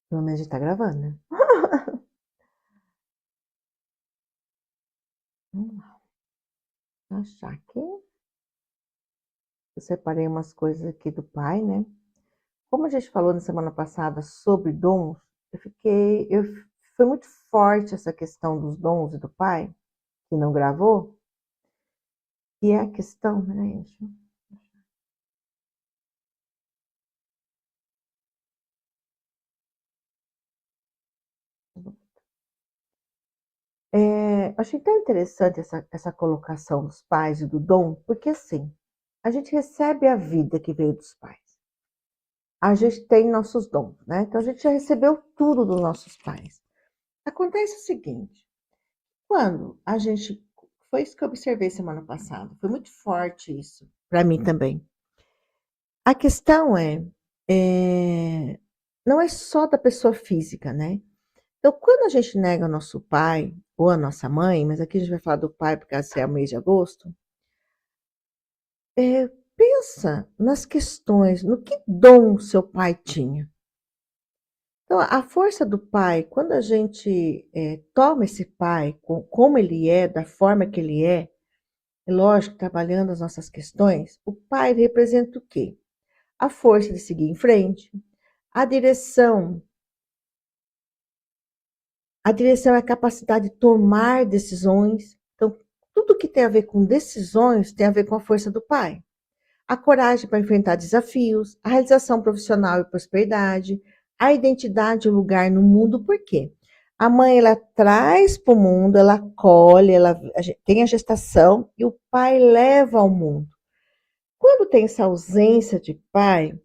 Pelo menos a gente tá gravando, né? Vamos lá, achar aqui. Eu separei umas coisas aqui do pai, né? Como a gente falou na semana passada sobre dons, foi muito forte essa questão dos dons e do pai, que não gravou, e é a questão, né, gente? Achei tão interessante essa colocação dos pais e do dom, porque assim, a gente recebe a vida que veio dos pais. A gente tem nossos dons, né? Então a gente já recebeu tudo dos nossos pais. Acontece o seguinte, quando a gente. Foi isso que eu observei semana passada, foi muito forte isso, para mim também. A questão é, não é só da pessoa física, né? Então, quando a gente nega o nosso pai ou a nossa mãe, mas aqui a gente vai falar do pai porque esse é o mês de agosto, pensa nas questões, no que dom seu pai tinha. Então, a força do pai, quando a gente toma esse pai como ele é, da forma que ele é lógico, trabalhando as nossas questões, o pai representa o quê? A força de seguir em frente, a direção. A direção é a capacidade de tomar decisões. Então, tudo que tem a ver com decisões tem a ver com a força do pai. A coragem para enfrentar desafios, a realização profissional e prosperidade, a identidade e o lugar no mundo. Por quê? A mãe, ela traz para o mundo, ela acolhe, ela tem a gestação e o pai leva ao mundo. Quando tem essa ausência de pai,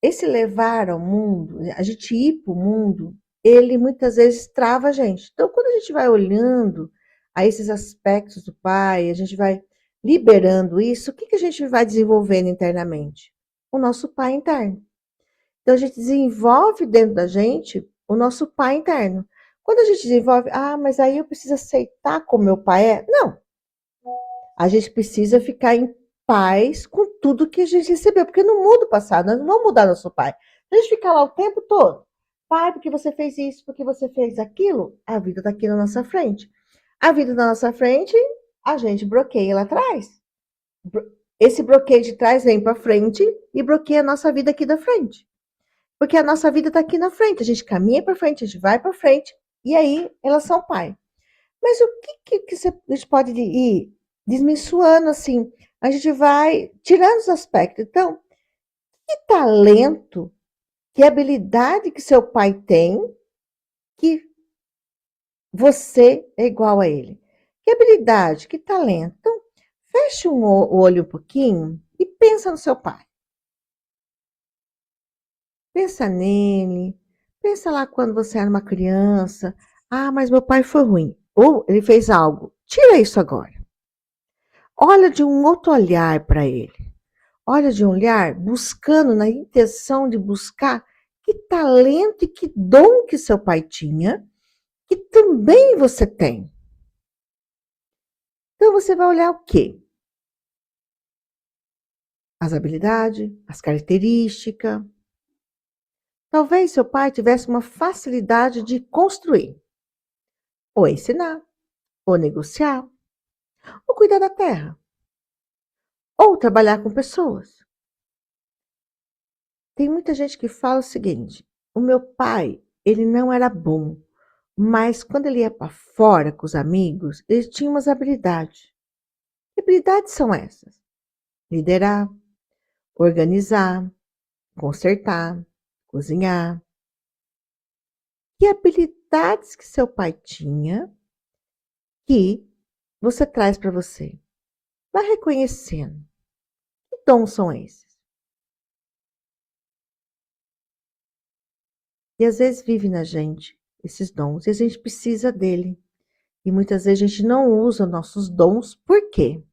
esse levar ao mundo, a gente ir para o mundo, ele muitas vezes trava a gente. Então, quando a gente vai olhando a esses aspectos do pai, a gente vai liberando isso, o que a gente vai desenvolvendo internamente? O nosso pai interno. Então, a gente desenvolve dentro da gente o nosso pai interno. Quando a gente desenvolve, mas aí eu preciso aceitar como meu pai é. Não, a gente precisa ficar em paz com tudo que a gente recebeu, porque não muda o passado, nós não vamos mudar nosso pai. Se a gente ficar lá o tempo todo, pai, porque você fez isso, porque você fez aquilo, a vida está aqui na nossa frente. A vida na nossa frente, a gente bloqueia lá atrás. Esse bloqueio de trás vem para frente e bloqueia a nossa vida aqui da frente. Porque a nossa vida está aqui na frente, a gente caminha para frente, a gente vai para frente, e aí elas são pai. Mas o que a gente pode ir desmensuando assim? A gente vai tirando os aspectos. Então, que talento, que habilidade que seu pai tem que você é igual a ele? Que habilidade, que talento? Então, feche o olho um pouquinho e pensa no seu pai. Pensa nele. Pensa lá quando você era uma criança. Mas meu pai foi ruim. Ou ele fez algo. Tira isso agora. Olha de um outro olhar para ele. Olha de um olhar buscando, na intenção de buscar que talento e que dom que seu pai tinha, que também você tem. Então você vai olhar o quê? As habilidades, as características. Talvez seu pai tivesse uma facilidade de construir, ou ensinar, ou negociar, ou cuidar da terra, ou trabalhar com pessoas. Tem muita gente que fala o seguinte: o meu pai, ele não era bom, mas quando ele ia para fora com os amigos, ele tinha umas habilidades. Que habilidades são essas? Liderar, organizar, consertar, cozinhar. Que habilidades que seu pai tinha que você traz para você? Vai reconhecendo. Que dons são esses? E às vezes vive na gente esses dons e a gente precisa dele. E muitas vezes a gente não usa nossos dons. Por quê?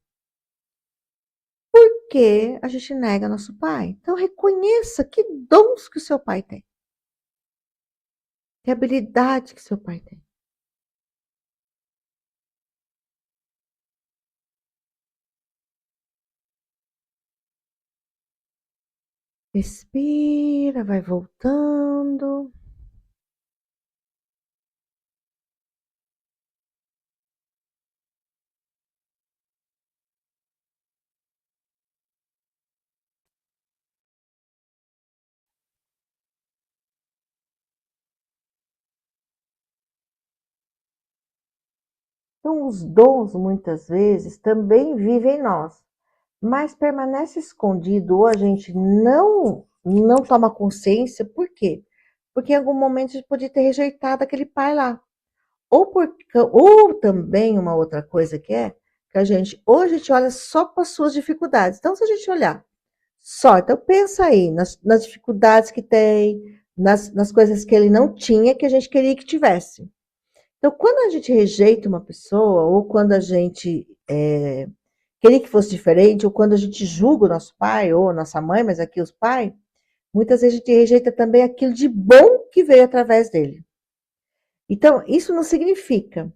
Porque a gente nega nosso pai. Então reconheça que dons que o seu pai tem. Que habilidade que seu pai tem. Respira, vai voltando. Então, os dons, muitas vezes, também vivem em nós, mas permanece escondido ou a gente não toma consciência. Por quê? Porque em algum momento a gente podia ter rejeitado aquele pai lá. Ou também uma outra coisa que a gente, ou a gente olha só para as suas dificuldades. Então, se a gente olhar só, então pensa aí nas dificuldades que tem, nas coisas que ele não tinha, que a gente queria que tivesse. Então, quando a gente rejeita uma pessoa, ou quando a gente queria que fosse diferente, ou quando a gente julga o nosso pai, ou a nossa mãe, mas aqui os pais, muitas vezes a gente rejeita também aquilo de bom que veio através dele. Então, isso não significa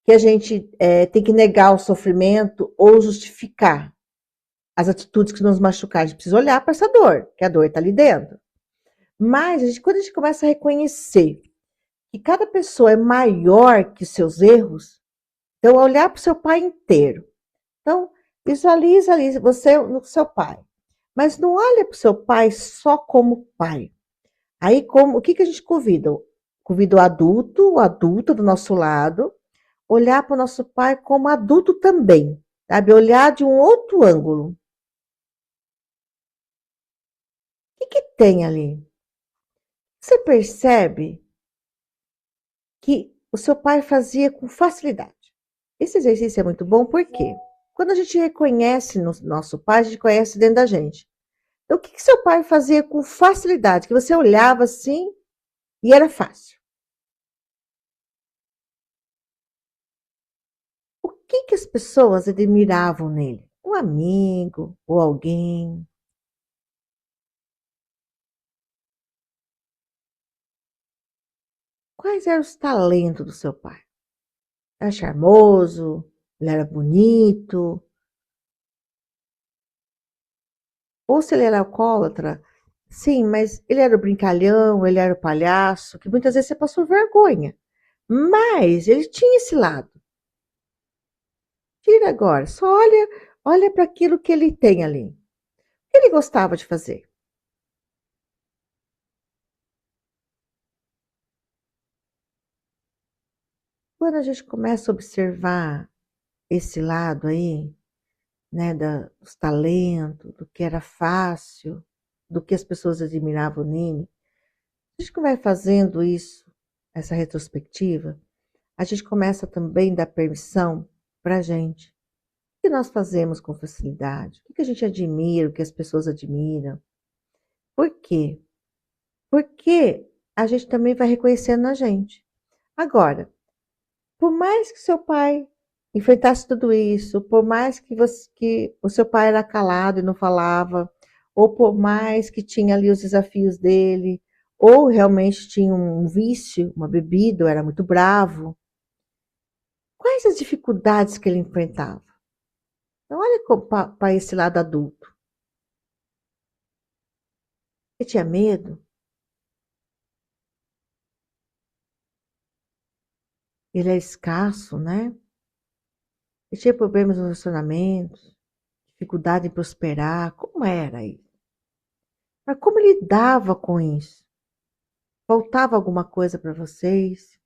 que a gente tem que negar o sofrimento ou justificar as atitudes que nos machucaram. A gente precisa olhar para essa dor, que a dor está ali dentro. Mas quando a gente começa a reconhecer que cada pessoa é maior que os seus erros, então olhar para o seu pai inteiro. Então, visualiza ali você no seu pai. Mas não olha para o seu pai só como pai. Aí, o que a gente convida? Convida o adulto do nosso lado, olhar para o nosso pai como adulto também, sabe? Olhar de um outro ângulo. O que tem ali? Você percebe que o seu pai fazia com facilidade. Esse exercício é muito bom porque quando a gente reconhece no nosso pai, a gente conhece dentro da gente. Então, o que seu pai fazia com facilidade? Que você olhava assim e era fácil. O que as pessoas admiravam nele? Um amigo ou alguém? Quais eram os talentos do seu pai? Era charmoso? Ele era bonito? Ou se ele era alcoólatra? Sim, mas ele era o brincalhão, ele era o palhaço, que muitas vezes você passou vergonha. Mas ele tinha esse lado. Tira agora, só olha para aquilo que ele tem ali. O que ele gostava de fazer? Quando a gente começa a observar esse lado aí, né, dos talentos, do que era fácil, do que as pessoas admiravam nele, a gente vai fazendo isso, essa retrospectiva, a gente começa também a dar permissão para a gente. O que nós fazemos com facilidade? O que a gente admira, o que as pessoas admiram? Por quê? Porque a gente também vai reconhecendo na gente. Agora, por mais que seu pai enfrentasse tudo isso, por mais que o seu pai era calado e não falava, ou por mais que tinha ali os desafios dele, ou realmente tinha um vício, uma bebida, ou era muito bravo, quais as dificuldades que ele enfrentava? Então, olha para esse lado adulto. Ele tinha medo? Ele é escasso, né? Ele tinha problemas nos relacionamentos, dificuldade em prosperar. Como era isso? Mas como ele lidava com isso? Faltava alguma coisa para vocês?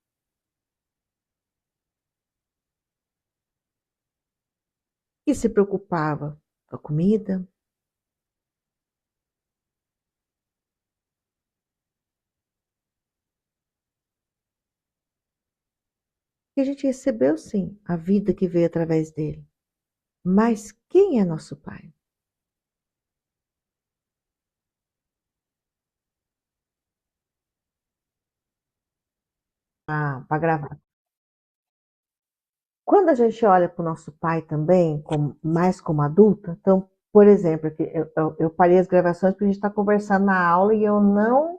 E se preocupava com a comida? E a gente recebeu sim a vida que veio através dele. Mas quem é nosso pai? Ah, para gravar. Quando a gente olha para o nosso pai também, mais como adulta, então, por exemplo, aqui, eu parei as gravações porque a gente está conversando na aula e eu não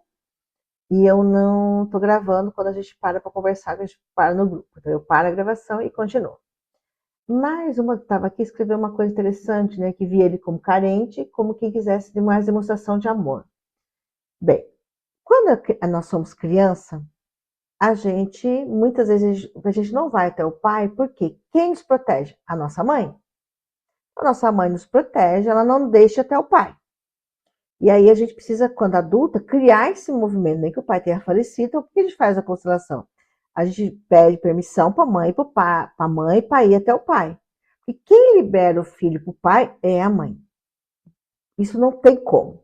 estou gravando quando a gente para conversar, a gente para no grupo. Então eu paro a gravação e continuo. Mas uma que estava aqui escreveu uma coisa interessante, né? Que via ele como carente, como quem quisesse de mais demonstração de amor. Bem, quando nós somos criança, a gente, muitas vezes, a gente não vai até o pai, porque quem nos protege? A nossa mãe. A nossa mãe nos protege, ela não deixa até o pai. E aí a gente precisa, quando adulta, criar esse movimento, nem que o pai tenha falecido, então o que a gente faz a constelação? a gente pede permissão para a mãe e para o pai, para a mãe para ir até o pai. E quem libera o filho para o pai é a mãe. Isso não tem como.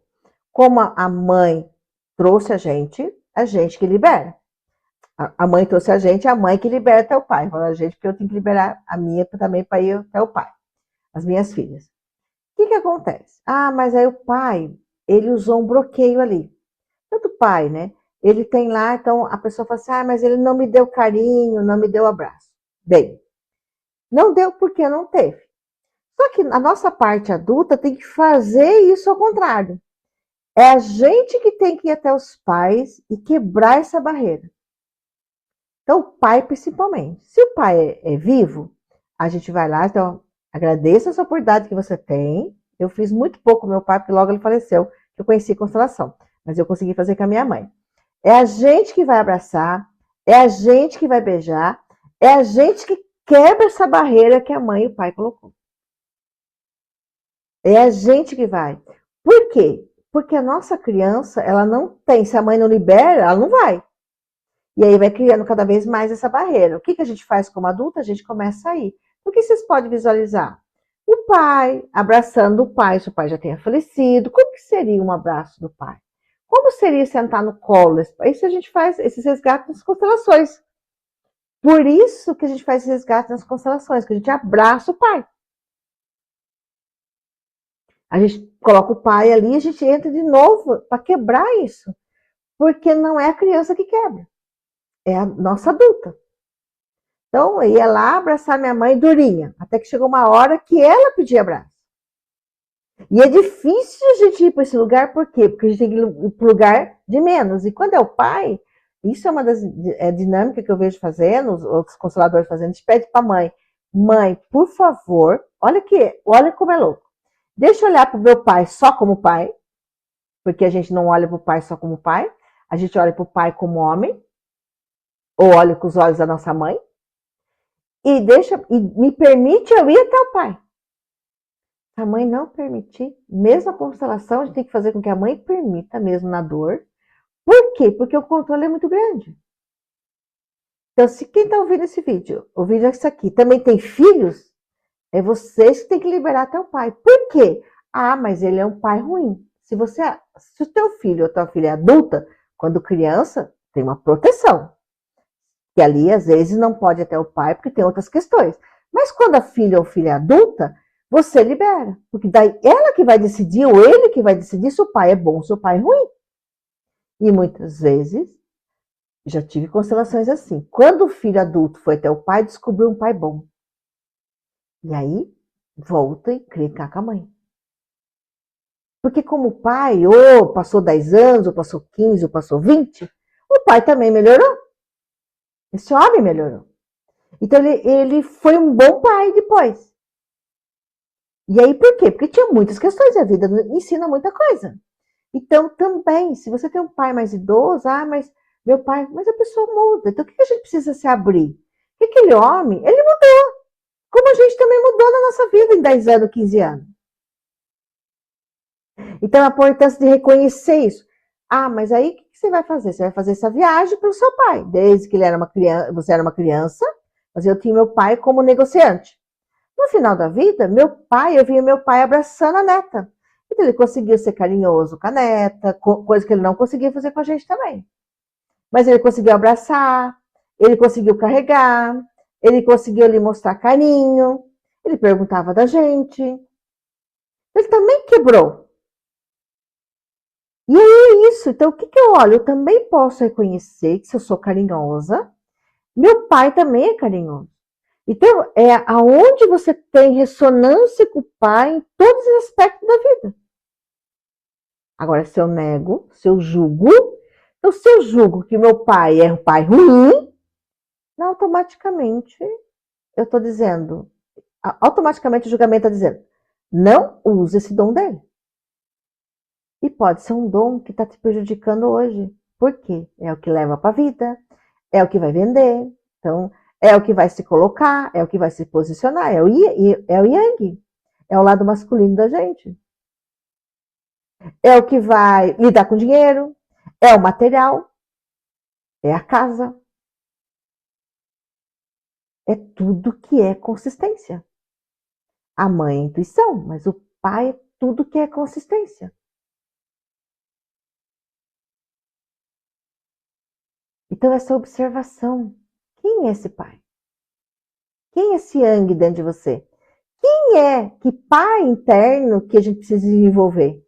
Como a mãe trouxe a gente que libera. A mãe trouxe a gente, é a mãe que libera até o pai. Fala a gente, porque eu tenho que liberar a minha também para ir até o pai. As minhas filhas. O que acontece? Ah, mas aí o pai, ele usou um bloqueio ali. Tanto o pai, né? Ele tem lá, então a pessoa fala assim, ah, mas ele não me deu carinho, não me deu abraço. Bem, não deu porque não teve. Só que a nossa parte adulta tem que fazer isso ao contrário. É a gente que tem que ir até os pais e quebrar essa barreira. Então, o pai principalmente. Se o pai é vivo, a gente vai lá, então, agradeço essa oportunidade que você tem. Eu fiz muito pouco com meu pai, porque logo ele faleceu, que eu conheci constelação. Mas eu consegui fazer com a minha mãe. É a gente que vai abraçar, é a gente que vai beijar, é a gente que quebra essa barreira que a mãe e o pai colocou. É a gente que vai. Por quê? Porque a nossa criança, ela não tem, se a mãe não libera, ela não vai. E aí vai criando cada vez mais essa barreira. O que a gente faz como adulta? A gente começa a ir. O que vocês podem visualizar? O pai abraçando o pai, se o pai já tenha falecido. Como que seria um abraço do pai? Como seria sentar no colo? Isso a gente faz, esses resgates nas constelações. Por isso que a gente faz esse resgate nas constelações, que a gente abraça o pai. A gente coloca o pai ali e a gente entra de novo para quebrar isso. Porque não é a criança que quebra, é a nossa adulta. Então, eu ia lá abraçar minha mãe durinha, até que chegou uma hora que ela pedia abraço. E é difícil a gente ir para esse lugar, por quê? Porque a gente tem que ir para o lugar de menos. E quando é o pai, isso é uma das dinâmicas que eu vejo fazendo, os outros consoladores fazendo, a gente pede para a mãe, mãe, por favor, olha como é louco. Deixa eu olhar para o meu pai só como pai, porque a gente não olha para o pai só como pai, a gente olha para o pai como homem, ou olha com os olhos da nossa mãe, e me permite eu ir até o pai. Se a mãe não permitir, mesmo a constelação, a gente tem que fazer com que a mãe permita, mesmo na dor. Por quê? Porque o controle é muito grande. Então, se quem está ouvindo esse vídeo, ouvindo isso aqui, também tem filhos, é vocês que tem que liberar até o pai. Por quê? Ah, mas ele é um pai ruim. Se o teu filho ou tua filha é adulta, quando criança, tem uma proteção. Que ali, às vezes, não pode ir até o pai, porque tem outras questões. Mas quando a filha ou filha é adulta, você libera. Porque daí ela que vai decidir, ou ele que vai decidir se o pai é bom ou se o pai é ruim. E muitas vezes, já tive constelações assim. Quando o filho adulto foi até o pai, descobriu um pai bom. E aí, volta e clica com a mãe. Porque como o pai, ou passou 10 anos, ou passou 15, ou passou 20, o pai também melhorou. Esse homem melhorou. Então ele foi um bom pai depois. E aí por quê? Porque tinha muitas questões, a vida ensina muita coisa. Então também, se você tem um pai mais idoso, mas meu pai, mas a pessoa muda. Então o que a gente precisa se abrir? Porque aquele homem, ele mudou. Como a gente também mudou na nossa vida em 10 anos, 15 anos. Então a importância de reconhecer isso. Ah, mas aí o que você vai fazer? Você vai fazer essa viagem para o seu pai. Desde que ele era uma criança, você era uma criança, mas eu tinha meu pai como negociante. No final da vida, eu via meu pai abraçando a neta. Então ele conseguiu ser carinhoso com a neta, coisa que ele não conseguia fazer com a gente também. Mas ele conseguiu abraçar, ele conseguiu carregar, ele conseguiu lhe mostrar carinho, ele perguntava da gente. Ele também quebrou. E aí é isso. Então, o que eu olho? Eu também posso reconhecer que se eu sou carinhosa, meu pai também é carinhoso. Então, é aonde você tem ressonância com o pai em todos os aspectos da vida. Agora, se eu nego, se eu julgo, então se eu julgo que meu pai é um pai ruim, automaticamente eu estou dizendo, automaticamente o julgamento está dizendo, não use esse dom dele. E pode ser um dom que está te prejudicando hoje. Por quê? É o que leva para a vida, é o que vai vender, então é o que vai se colocar, é o que vai se posicionar, é o yang, é o lado masculino da gente. É o que vai lidar com dinheiro, é o material, é a casa. é tudo que é consistência. A mãe é intuição, mas o pai é tudo que é consistência. Então, essa observação. Quem é esse pai? Quem é esse Yang dentro de você? Quem é? Que pai interno que a gente precisa desenvolver?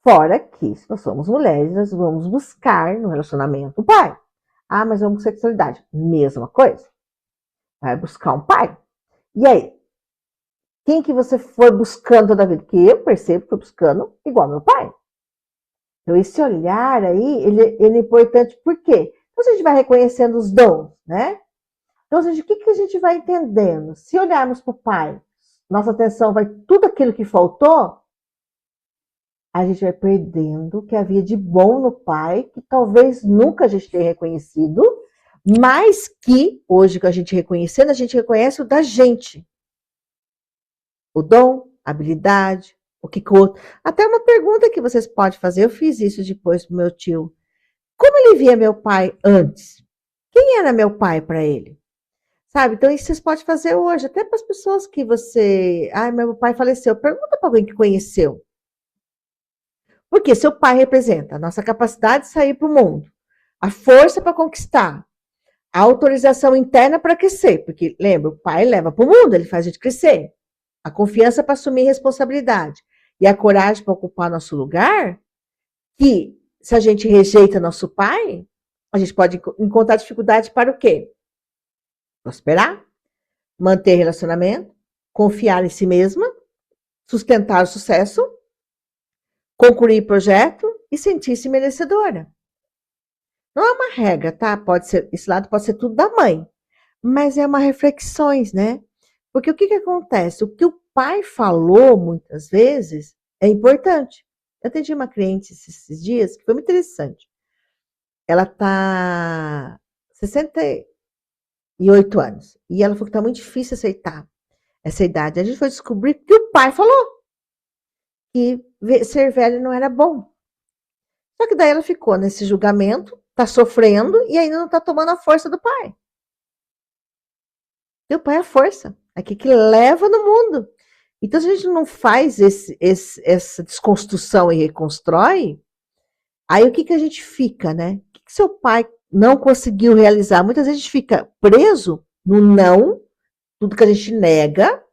Fora que, se nós somos mulheres, nós vamos buscar no relacionamento o pai. Ah, mas a homossexualidade, mesma coisa. Vai buscar um pai. E aí? Quem que você foi buscando toda a vida? Que eu percebo que foi buscando igual meu pai. Então, esse olhar aí, ele é importante por quê? Então, a gente vai reconhecendo os dons, né? Então, o que a gente vai entendendo? Se olharmos para o pai, nossa atenção vai tudo aquilo que faltou, a gente vai perdendo o que havia de bom no pai, que talvez nunca a gente tenha reconhecido, mas que, hoje que a gente reconhecendo, a gente reconhece o da gente. O dom, a habilidade, o que outro. Até uma pergunta que vocês podem fazer, eu fiz isso depois pro meu tio. Como ele via meu pai antes? Quem era meu pai para ele? Sabe? Então, isso vocês podem fazer hoje, até para as pessoas que você. Ai, meu pai faleceu. Pergunta para alguém que conheceu. Porque seu pai representa a nossa capacidade de sair para o mundo, a força para conquistar, a autorização interna para crescer. Porque, lembra, o pai leva para o mundo, ele faz a gente crescer. A confiança para assumir responsabilidade. E a coragem para ocupar nosso lugar, que se a gente rejeita nosso pai, a gente pode encontrar dificuldade para o quê? Prosperar, manter relacionamento, confiar em si mesma, sustentar o sucesso, concluir projeto e sentir-se merecedora. Não é uma regra, tá? Pode ser, esse lado pode ser tudo da mãe, mas é uma reflexões, né? Porque o que acontece? O que o pai falou muitas vezes é importante. Eu atendi uma cliente esses dias que foi muito interessante. Ela tá 68 anos e ela falou que tá muito difícil aceitar essa idade. A gente foi descobrir que o pai falou que ser velho não era bom. Só que daí ela ficou nesse julgamento, tá sofrendo e ainda não tá tomando a força do pai. E o pai é a força, aqui que leva no mundo. Então, se a gente não faz essa desconstrução e reconstrói, aí o que a gente fica, né? O que seu pai não conseguiu realizar? Muitas vezes a gente fica preso no não, tudo que a gente nega,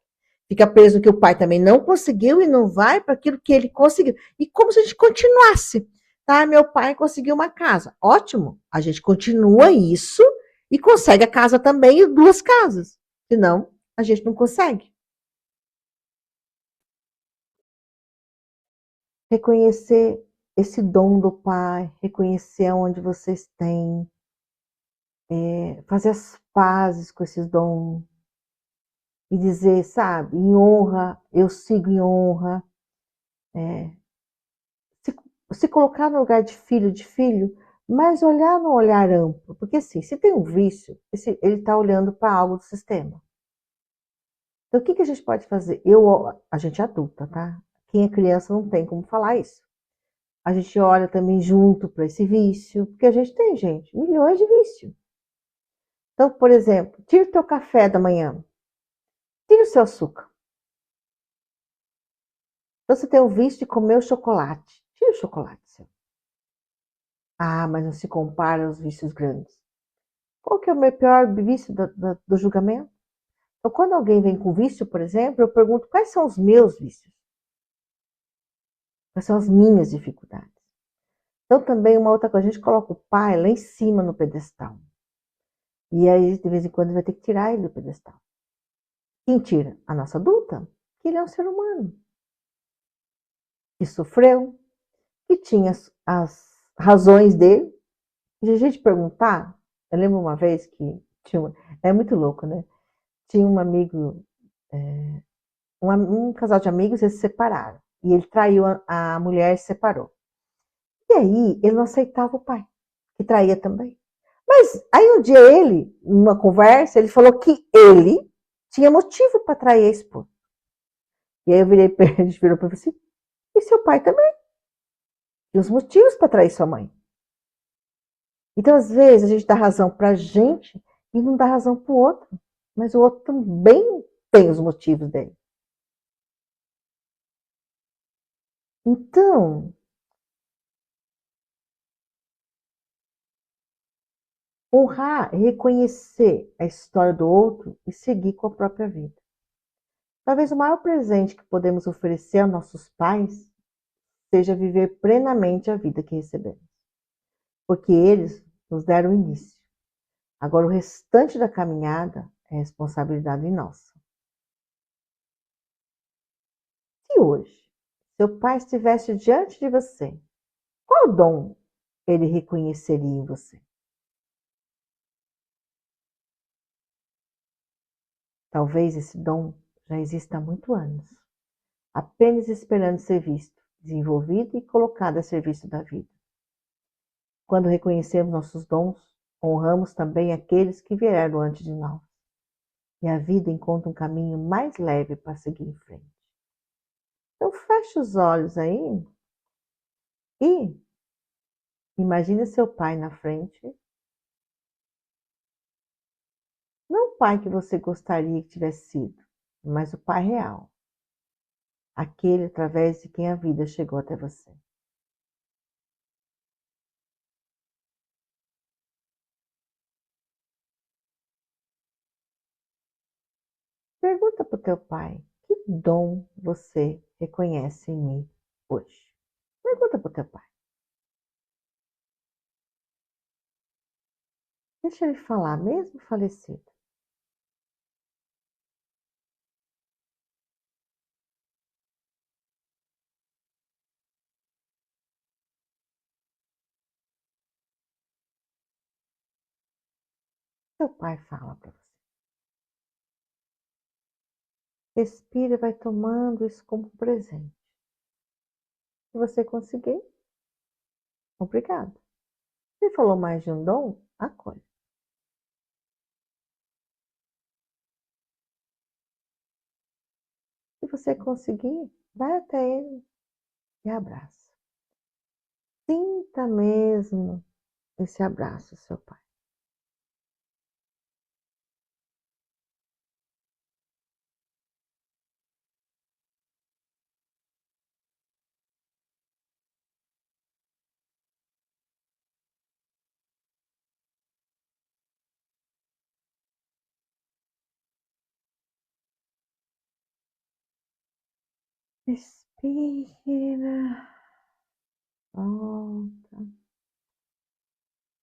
fica preso no que o pai também não conseguiu e não vai para aquilo que ele conseguiu. E como se a gente continuasse. Tá, meu pai conseguiu uma casa. Ótimo, a gente continua isso e consegue a casa também e 2 casas. Senão, a gente não consegue. Reconhecer esse dom do pai, reconhecer onde vocês têm, fazer as pazes com esses dons e dizer, sabe, em honra, eu sigo em honra. Se colocar no lugar de filho, mas olhar no olhar amplo. Porque assim, se tem um vício, ele está olhando para algo do sistema. Então, o que a gente pode fazer? A gente é adulta, tá? Quem é criança não tem como falar isso. A gente olha também junto para esse vício, porque a gente tem, gente, milhões de vícios. Então, por exemplo, tira o teu café da manhã, tira o seu açúcar. Então, você tem o vício de comer o chocolate, tira o chocolate seu. Ah, mas não se compara aos vícios grandes. Qual que é o meu pior vício do julgamento? Então, quando alguém vem com vício, por exemplo, eu pergunto quais são os meus vícios? Quais são as minhas dificuldades? Então, também uma outra coisa, a gente coloca o pai lá em cima no pedestal. E aí, de vez em quando, vai ter que tirar ele do pedestal. Quem tira? A nossa adulta, que ele é um ser humano. Que sofreu, que tinha as razões dele. E a gente perguntar, eu lembro uma vez que é muito louco, né? Tinha um amigo, um casal de amigos, eles se separaram. E ele traiu a mulher e se separou. E aí, ele não aceitava o pai, que traía também. Mas aí um dia ele, numa conversa, ele falou que ele tinha motivo para trair a esposa. E aí eu virei para ele, a gente virou para ele assim, e seu pai também? E os motivos para trair sua mãe? Então, às vezes, a gente dá razão para a gente e não dá razão para o outro. Mas o outro também tem os motivos dele. Então, honrar, reconhecer a história do outro e seguir com a própria vida. Talvez o maior presente que podemos oferecer aos nossos pais seja viver plenamente a vida que recebemos. Porque eles nos deram o início. Agora, o restante da caminhada é responsabilidade nossa. Se hoje seu pai estivesse diante de você, qual dom ele reconheceria em você? Talvez esse dom já exista há muitos anos, apenas esperando ser visto, desenvolvido e colocado a serviço da vida. Quando reconhecemos nossos dons, honramos também aqueles que vieram antes de nós. E a vida encontra um caminho mais leve para seguir em frente. Então feche os olhos aí e imagine seu pai na frente. Não o pai que você gostaria que tivesse sido, mas o pai real. Aquele através de quem a vida chegou até você. Pergunta para o teu pai, que dom você reconhece em mim hoje? Pergunta para o teu pai. Deixa ele falar, mesmo falecido. Teu pai fala para você. Respira e vai tomando isso como um presente. Se você conseguir, obrigado. Se falou mais de um dom, acolhe. Se você conseguir, vai até ele e abraça. Sinta mesmo esse abraço, seu pai. Respira. Volta.